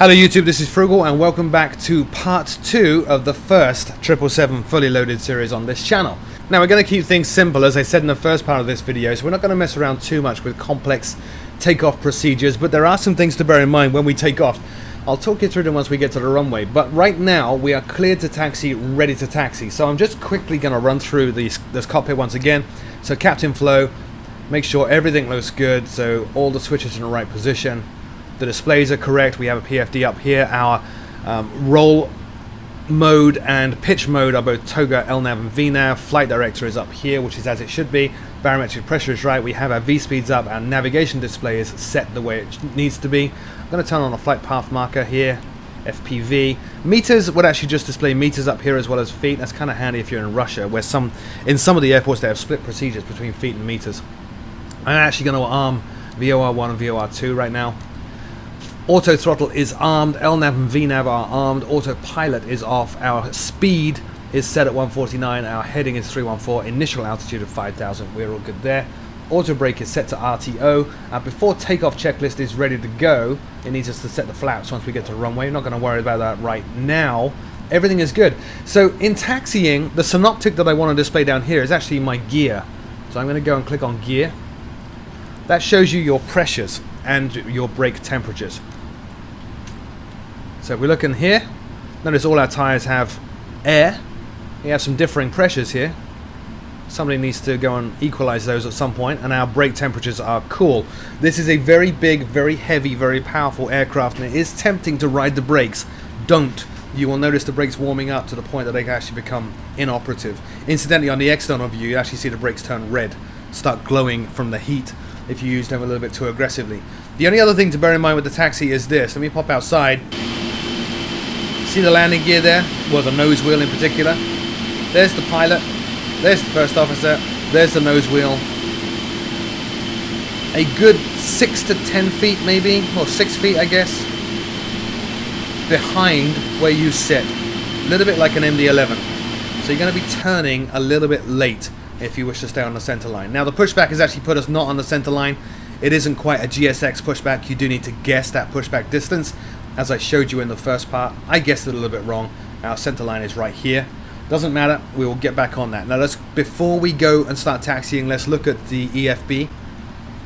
Hello YouTube, this is Froogle and welcome back to part 2 of the first 777 fully loaded series on this channel. Now we're going to keep things simple, as I said in the first part of this video, so we're not going to mess around too much with complex takeoff procedures, but there are some things to bear in mind when we take off. I'll talk you through them once we get to the runway, but right now we are cleared to taxi, ready to taxi. So I'm just quickly going to run through this cockpit once again. So captain flow, make sure everything looks good, so all the switches in the right position. The displays are correct. We have a PFD up here. Our roll mode and pitch mode are both TOGA, LNAV and VNAV. Flight director is up here, which is as it should be. Barometric pressure is right. We have our V speeds up. Our navigation display is set the way it needs to be. I'm going to turn on a flight path marker here, FPV. Meters would actually just display meters up here as well as feet. That's kind of handy if you're in Russia, where in some of the airports they have split procedures between feet and meters. I'm actually going to arm VOR1 and VOR2 right now. Auto throttle is armed, LNAV and VNAV are armed, autopilot is off, our speed is set at 149, our heading is 314, initial altitude of 5,000, we're all good there. Auto brake is set to RTO, our before takeoff checklist is ready to go. It needs us to set the flaps once we get to the runway. We're not going to worry about that right now. Everything is good. So in taxiing, the synoptic that I want to display down here is actually my gear. So I'm going to go and click on gear. That shows you your pressures and your brake temperatures. So if we look in here, notice all our tires have air. We have some differing pressures here. Somebody needs to go and equalize those at some point, and our brake temperatures are cool. This is a very big, very heavy, very powerful aircraft, and it is tempting to ride the brakes. Don't. You will notice the brakes warming up to the point that they can actually become inoperative. Incidentally, on the external view, you actually see the brakes turn red, start glowing from the heat if you use them a little bit too aggressively. The only other thing to bear in mind with the taxi is this. Let me pop outside. See the landing gear there? Well, the nose wheel in particular. There's the pilot. There's the first officer. There's the nose wheel. A good 6 to 10 feet maybe, or 6 feet I guess, behind where you sit. A little bit like an MD-11. So you're going to be turning a little bit late if you wish to stay on the center line. Now the pushback has actually put us not on the center line. It isn't quite a GSX pushback. You do need to guess that pushback distance. As I showed you in the first part, I guessed it a little bit wrong. Our center line is right here. Doesn't matter, we will get back on that. Now before we go and start taxiing, let's look at the EFB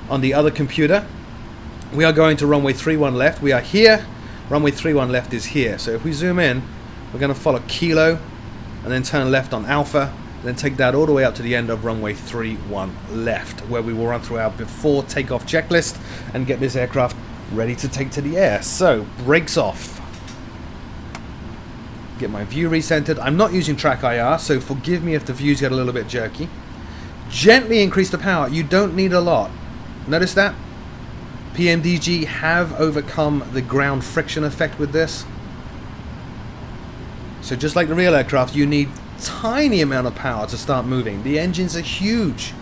on the other computer. We are going to runway 31 left. We are here. Runway 31 left is here. So if we zoom in, we're going to follow Kilo and then turn left on Alpha, then take that all the way up to the end of runway 31 left, where we will run through our before takeoff checklist and get this aircraft ready to take to the air. So brakes off. Get my view recentered. I'm not using track IR, so forgive me if the views get a little bit jerky. Gently increase the power. You don't need a lot. Notice that? PMDG have overcome the ground friction effect with this. So just like the real aircraft, you need tiny amount of power to start moving. The engines are huge.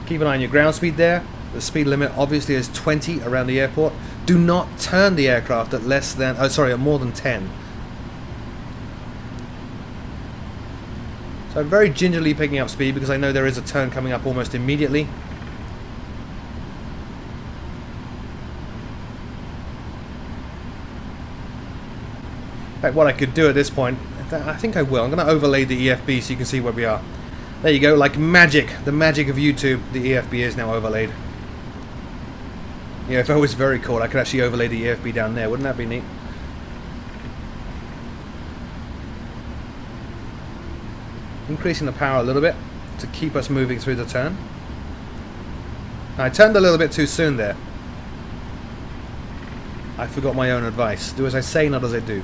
Keep an eye on your ground speed there. The speed limit obviously is 20 around the airport. Do not turn the aircraft at at more than 10. So I'm very gingerly picking up speed because I know there is a turn coming up almost immediately. In fact, what I could do at this point, I think I will. I'm going to overlay the EFB so you can see where we are. There you go, like magic. The magic of YouTube, the EFB is now overlaid. Yeah, if I was very cool, I could actually overlay the EFB down there. Wouldn't that be neat? Increasing the power a little bit to keep us moving through the turn. I turned a little bit too soon there. I forgot my own advice. Do as I say, not as I do.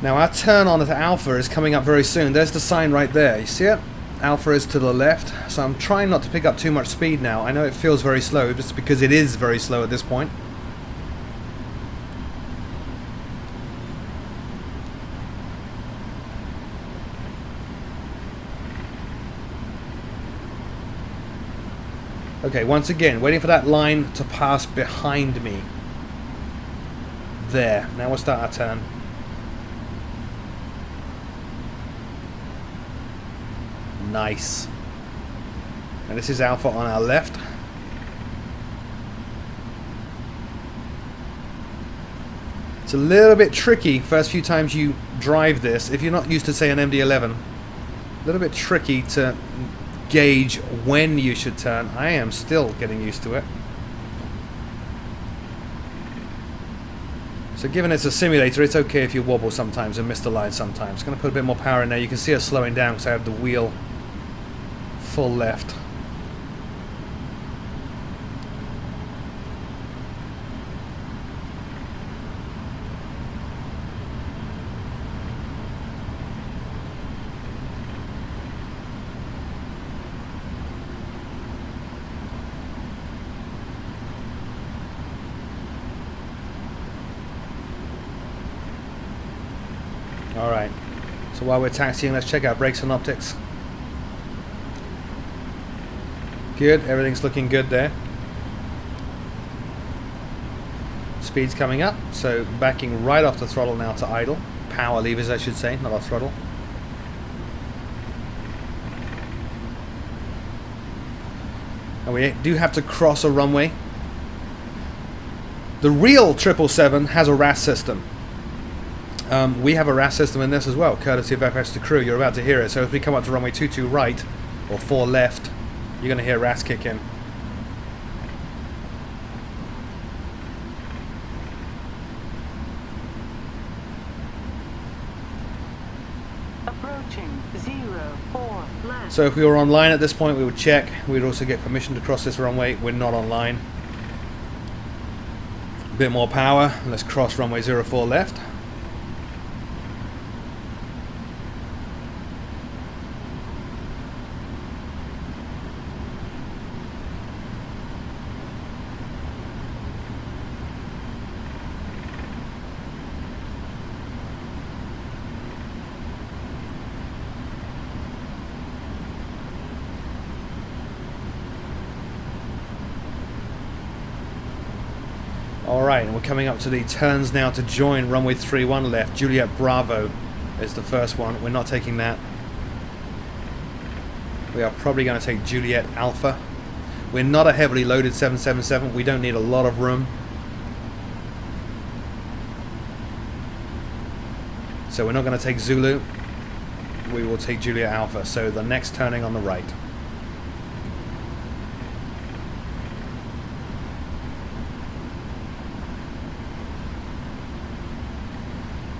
Now our turn on to Alpha is coming up very soon. There's the sign right there. You see it? Alpha is to the left. So I'm trying not to pick up too much speed now. I know it feels very slow just because it is very slow at this point. Okay, once again, waiting for that line to pass behind me. There. Now we'll start our turn. Nice. And this is Alpha on our left. It's a little bit tricky first few times you drive this. If you're not used to, say, an MD-11, a little bit tricky to gauge when you should turn. I am still getting used to it. So given it's a simulator, it's okay if you wobble sometimes and miss the line sometimes. Going to put a bit more power in there. You can see us slowing down because I have the wheel full left. Alright, so while we're taxiing, let's check out brakes and optics. Good, everything's looking good there. Speed's coming up, so backing right off the throttle now to idle. Power levers, I should say, not off throttle. And we do have to cross a runway. The real 777 has a RAS system. We have a RAS system in this as well, courtesy of FX to crew. You're about to hear it. So if we come up to runway 22 right or 4 left, you're going to hear RAS kick in. Approaching 04 left. So if we were online at this point, we would check. We'd also get permission to cross this runway. We're not online. A bit more power. Let's cross runway 04 left. Alright, and we're coming up to the turns now to join runway 31 left. Juliet Bravo is the first one. We're not taking that. We are probably going to take Juliet Alpha. We're not a heavily loaded 777. We don't need a lot of room. So we're not going to take Zulu. We will take Juliet Alpha. So the next turning on the right.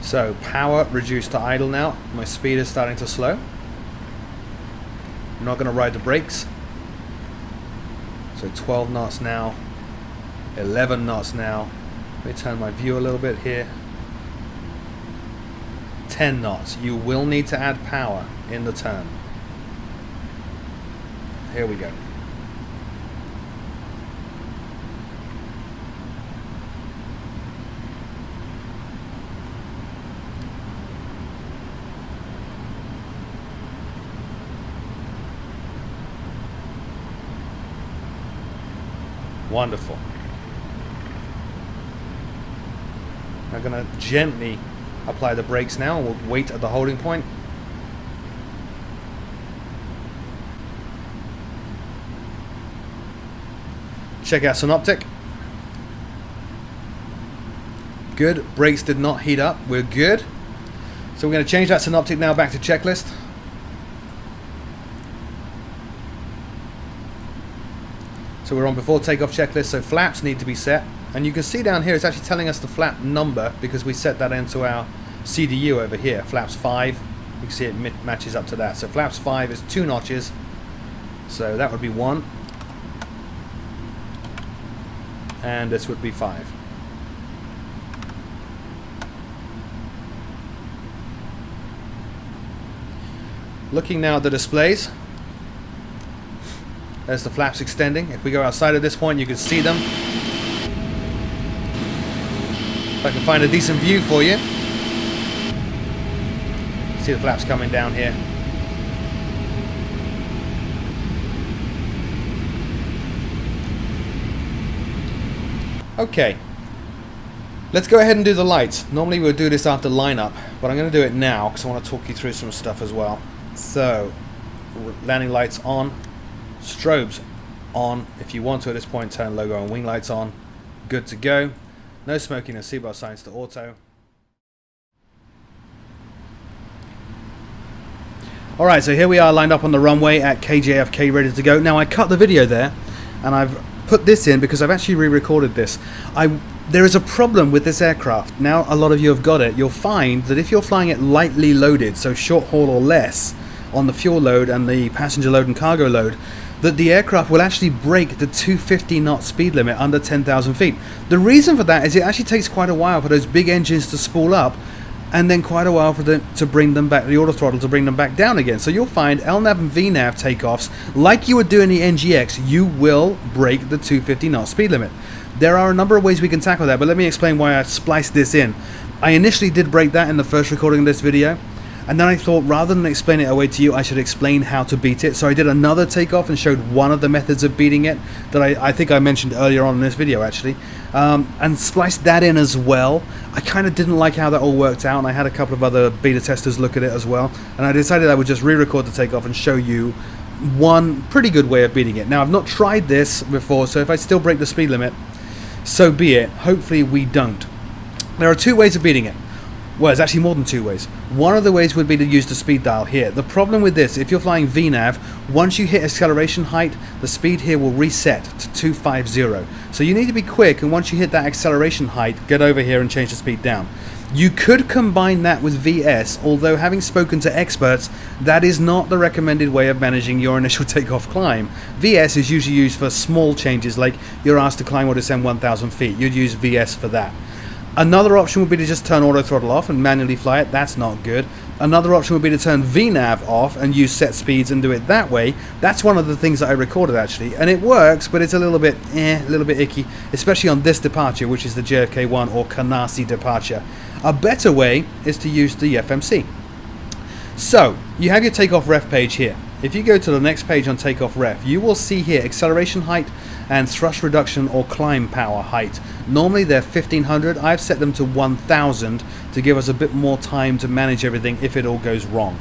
So power reduced to idle now. My speed is starting to slow. I'm not going to ride the brakes. So 12 knots now. 11 knots now. Let me turn my view a little bit here. 10 knots. You will need to add power in the turn. Here we go. Wonderful. I'm going to gently apply the brakes now. We'll wait at the holding point. Check our synoptic. Good. Brakes did not heat up. We're good. So we're going to change that synoptic now back to checklist. So we're on before takeoff checklist, so flaps need to be set. And you can see down here, it's actually telling us the flap number because we set that into our CDU over here. Flaps 5, you can see it matches up to that. So flaps 5 is 2 notches. So that would be 1. And this would be 5. Looking now at the displays. There's the flaps extending. If we go outside of this point, you can see them. If I can find a decent view for you. See the flaps coming down here. Okay. Let's go ahead and do the lights. Normally we'll do this after lineup, but I'm going to do it now because I want to talk you through some stuff as well. So, landing lights on, strobes on. If you want to at this point, turn logo and wing lights on. Good to go. No smoking and seatbelt signs to auto. Alright, so here we are lined up on the runway at KJFK, ready to go. Now I cut the video there and I've put this in because I've actually re-recorded this. There is a problem with this aircraft. Now a lot of you have got it. You'll find that if you're flying it lightly loaded, so short haul or less on the fuel load and the passenger load and cargo load, that the aircraft will actually break the 250 knot speed limit under 10,000 feet. The reason for that is it actually takes quite a while for those big engines to spool up, and then quite a while for them to bring them back, the auto throttle to bring them back down again. So you'll find LNAV and VNAV takeoffs, like you would do in the NGX, you will break the 250 knot speed limit. There are a number of ways we can tackle that, but let me explain why I spliced this in. I initially did break that in the first recording of this video, and then I thought rather than explain it away to you, I should explain how to beat it. So I did another takeoff and showed one of the methods of beating it that I think I mentioned earlier on in this video actually, and spliced that in as well. I kind of didn't like how that all worked out, and I had a couple of other beta testers look at it as well, and I decided I would just re-record the takeoff and show you one pretty good way of beating it. Now I've not tried this before, so if I still break the speed limit, so be it. Hopefully we don't. There are two ways of beating it. Well, there's actually more than two ways. One of the ways would be to use the speed dial here. The problem with this, if you're flying VNAV, once you hit acceleration height, the speed here will reset to 250. So you need to be quick, and once you hit that acceleration height, get over here and change the speed down. You could combine that with VS, although having spoken to experts, that is not the recommended way of managing your initial takeoff climb. VS is usually used for small changes, like you're asked to climb or descend 1,000 feet. You'd use VS for that. Another option would be to just turn auto throttle off and manually fly it. That's not good. Another option would be to turn VNAV off and use set speeds and do it that way. That's one of the things that I recorded actually, and it works, but it's a little bit icky, especially on this departure, which is the JFK-1 or Canarsie departure. A better way is to use the FMC. So you have your takeoff ref page here. If you go to the next page on takeoff ref, you will see here acceleration height and thrust reduction or climb power height. Normally they're 1500. I've set them to 1000 to give us a bit more time to manage everything if it all goes wrong.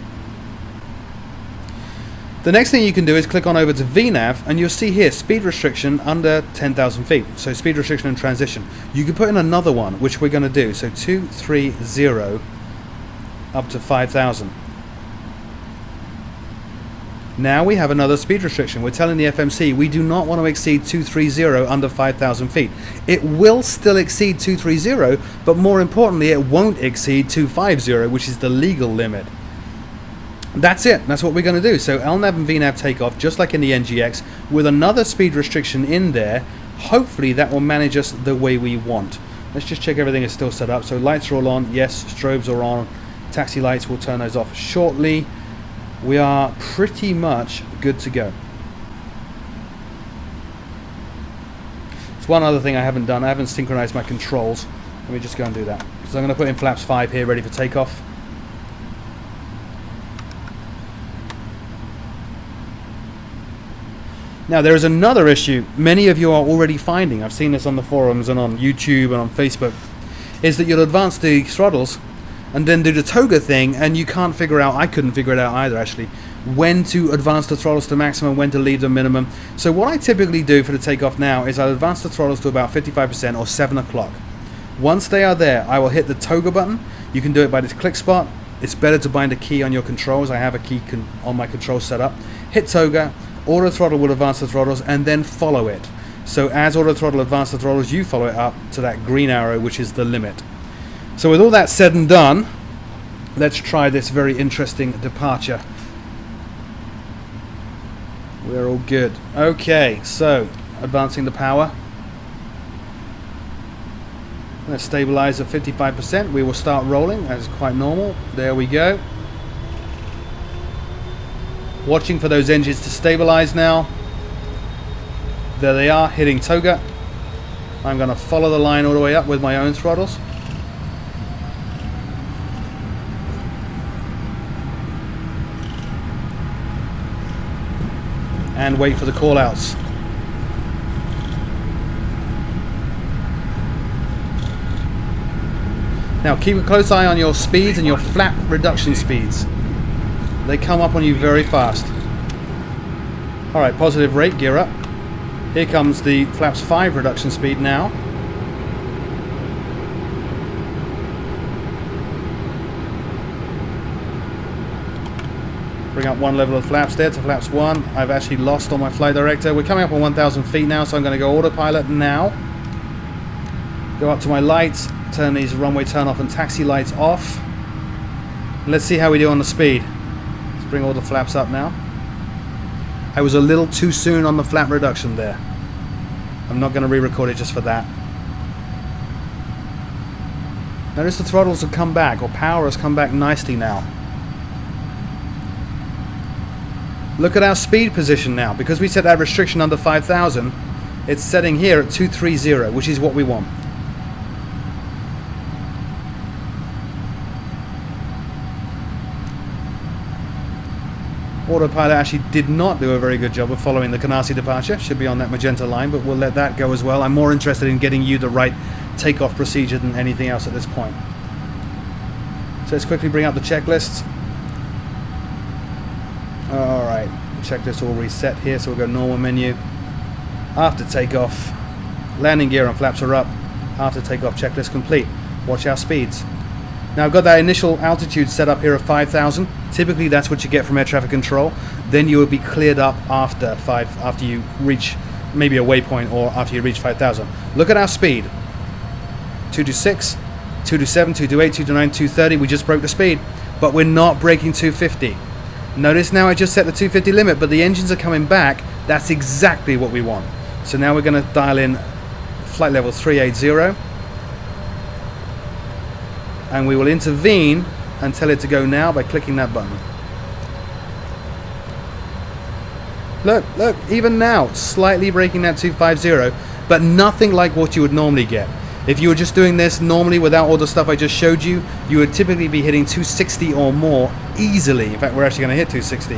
The next thing you can do is click on over to VNAV, and you'll see here speed restriction under 10,000 feet. So speed restriction and transition. You can put in another one, which we're going to do. So 230 up to 5,000. Now we have another speed restriction. We're telling the FMC we do not want to exceed 230 under 5,000 feet. It will still exceed 230, but more importantly, it won't exceed 250, which is the legal limit. That's it. That's what we're going to do. So LNAV and VNAV takeoff, just like in the NGX, with another speed restriction in there. Hopefully that will manage us the way we want. Let's just check everything is still set up. So lights are all on. Yes, strobes are on. Taxi lights, we'll turn those off shortly. We are pretty much good to go. There's one other thing I haven't done. I haven't synchronized my controls. Let me just go and do that. So I'm going to put in flaps 5 here, ready for takeoff. Now there is another issue many of you are already finding. I've seen this on the forums and on YouTube and on Facebook, is that you'll advance the throttles and then do the toga thing, and you can't figure out, I couldn't figure it out either actually, when to advance the throttles to maximum, when to leave them minimum. So what I typically do for the takeoff now is I'll advance the throttles to about 55% or 7 o'clock. Once they are there, I will hit the toga button. You can do it by this click spot. It's better to bind a key on your controls. I have a key on my controls set up. Hit toga, auto throttle will advance the throttles, and then follow it. So as auto throttle advances the throttles, you follow it up to that green arrow, which is the limit. So with all that said and done, let's try this very interesting departure. We're all good. Okay, so advancing the power. Let's stabilize at 55%. We will start rolling as quite normal. There we go. Watching for those engines to stabilize now. There they are, hitting toga. I'm going to follow the line all the way up with my own throttles. And wait for the call outs. Now keep a close eye on your speeds and your flap reduction speeds. They come up on you very fast. Alright, positive rate, gear up. Here comes the flaps 5 reduction speed now. Bring up one level of flaps there to flaps 1. I've actually lost on my flight director. We're coming up on 1,000 feet now, so I'm going to go autopilot now. Go up to my lights, turn these runway turn off and taxi lights off. Let's see how we do on the speed. Let's bring all the flaps up now. I was a little too soon on the flap reduction there. I'm not going to re-record it just for that. Notice the throttles have come back, or power has come back nicely now. Look at our speed position now. Because we set that restriction under 5,000, it's setting here at 230, which is what we want. Autopilot actually did not do a very good job of following the Canarsie departure. Should be on that magenta line, but we'll let that go as well. I'm more interested in getting you the right takeoff procedure than anything else at this point. So let's quickly bring up the checklists. Alright, checklist all reset here, so we'll go normal menu. After takeoff, landing gear and flaps are up. After takeoff, checklist complete. Watch our speeds. Now I've got that initial altitude set up here of 5,000. Typically that's what you get from air traffic control. Then you will be cleared up after you reach maybe a waypoint or after you reach 5,000. Look at our speed. 226, 227, 228, 229, 230. We just broke the speed, but we're not breaking 250. Notice now I just set the 250 limit, but the engines are coming back. That's exactly what we want. So now we're going to dial in flight level 380. And we will intervene and tell it to go now by clicking that button. Look, even now, slightly breaking that 250, but nothing like what you would normally get. If you were just doing this normally without all the stuff I just showed you, you would typically be hitting 260 or more easily. In fact, we're actually going to hit 260.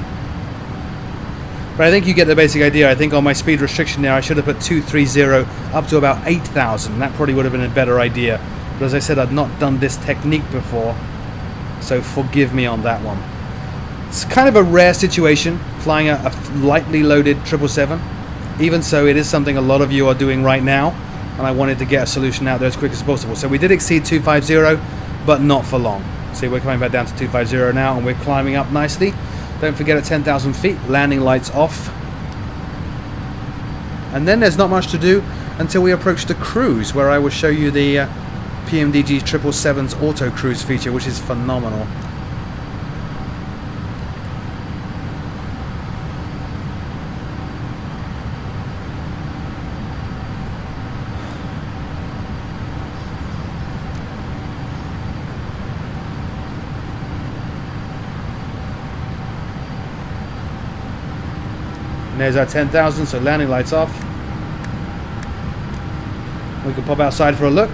But I think you get the basic idea. I think on my speed restriction there, I should have put 230 up to about 8,000. That probably would have been a better idea. But as I said, I've not done this technique before, so forgive me on that one. It's kind of a rare situation, flying a lightly loaded 777. Even so, it is something a lot of you are doing right now, and I wanted to get a solution out there as quick as possible. So we did exceed 250, but not for long. See, we're coming back down to 250 now, and we're climbing up nicely. Don't forget at 10,000 feet, landing lights off. And then there's not much to do until we approach the cruise, where I will show you the PMDG 777's auto cruise feature, which is phenomenal. And there's our 10,000, so landing lights off. We can pop outside for a look,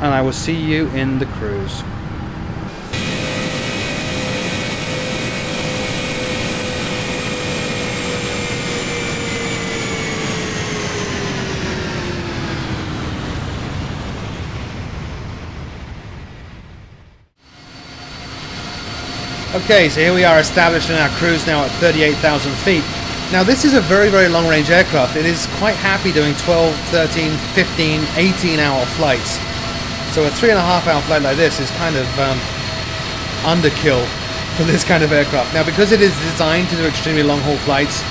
and I will see you in the cruise. Okay, so here we are established in our cruise now at 38,000 feet. Now this is a very, very long range aircraft. It is quite happy doing 12, 13, 15, 18 hour flights. So a 3.5 hour flight like this is kind of underkill for this kind of aircraft. Now because it is designed to do extremely long haul flights,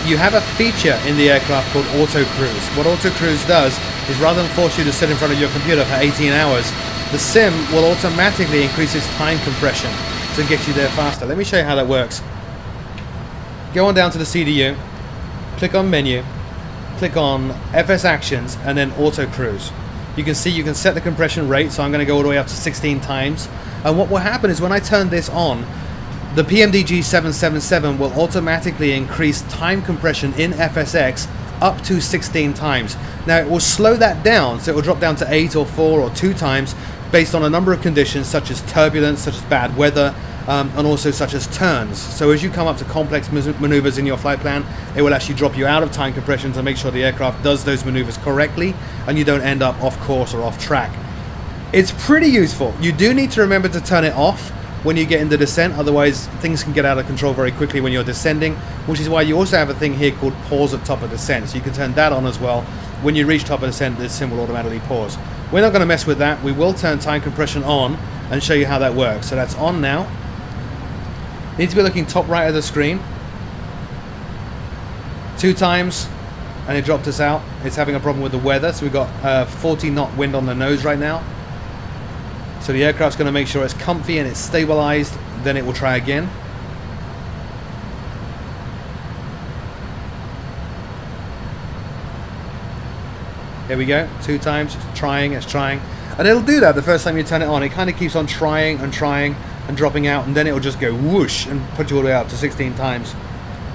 you have a feature in the aircraft called auto cruise. What auto cruise does is rather than force you to sit in front of your computer for 18 hours, the sim will automatically increase its time compression to get you there faster. Let me show you how that works. Go on down to the CDU, click on menu, click on FS Actions, and then auto cruise. You can see you can set the compression rate, so I'm going to go all the way up to 16 times. And what will happen is when I turn this on, the PMDG 777 will automatically increase time compression in FSX up to 16 times. Now it will slow that down, so it will drop down to 8 or 4 or 2 times based on a number of conditions such as turbulence, such as bad weather, and also such as turns. So as you come up to complex maneuvers in your flight plan, it will actually drop you out of time compression to make sure the aircraft does those maneuvers correctly and you don't end up off course or off track. It's pretty useful. You do need to remember to turn it off when you get into descent, otherwise things can get out of control very quickly when you're descending, which is why you also have a thing here called pause at top of descent, so you can turn that on as well. When you reach top of descent, this sim will automatically pause. We're not going to mess with that. We will turn time compression on and show you how that works. So that's on now. Need to be looking top right of the screen. 2 times and it dropped us out. It's having a problem with the weather, so we've got 40 knot wind on the nose right now. So the aircraft's going to make sure it's comfy and it's stabilized, then it will try again. There we go, 2 times, it's trying. And it'll do that the first time you turn it on. It kind of keeps on trying and dropping out, and then it'll just go whoosh and put you all the way up to 16 times.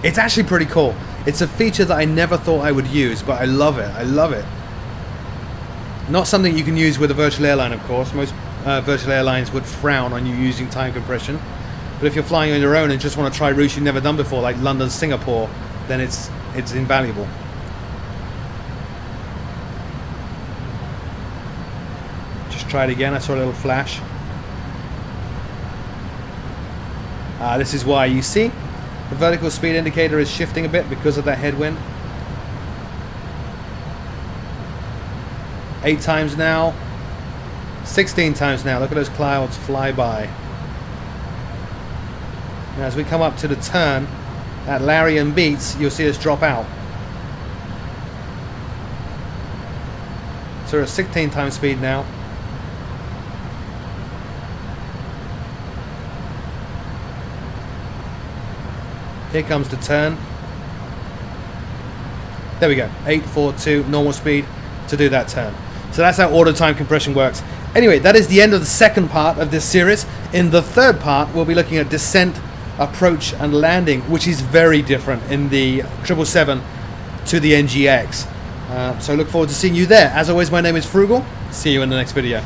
It's actually pretty cool. It's a feature that I never thought I would use, but I love it. I love it. Not something you can use with a virtual airline, of course. Most virtual airlines would frown on you using time compression. But if you're flying on your own and just want to try routes you've never done before, like London, Singapore, then it's invaluable. Just try it again. I saw a little flash. This is why, you see, the vertical speed indicator is shifting a bit because of that headwind. 8 times now. 16 times now. Look at those clouds fly by. Now as we come up to the turn at Larry and Beats, you'll see us drop out. So we're at 16 times speed now. Here comes the turn. There we go. 842 normal speed to do that turn. So that's how auto time compression works. Anyway, that is the end of the second part of this series. In the third part, we'll be looking at descent, approach, and landing, which is very different in the 777 to the NGX. So look forward to seeing you there. As always, my name is Froogle. See you in the next video.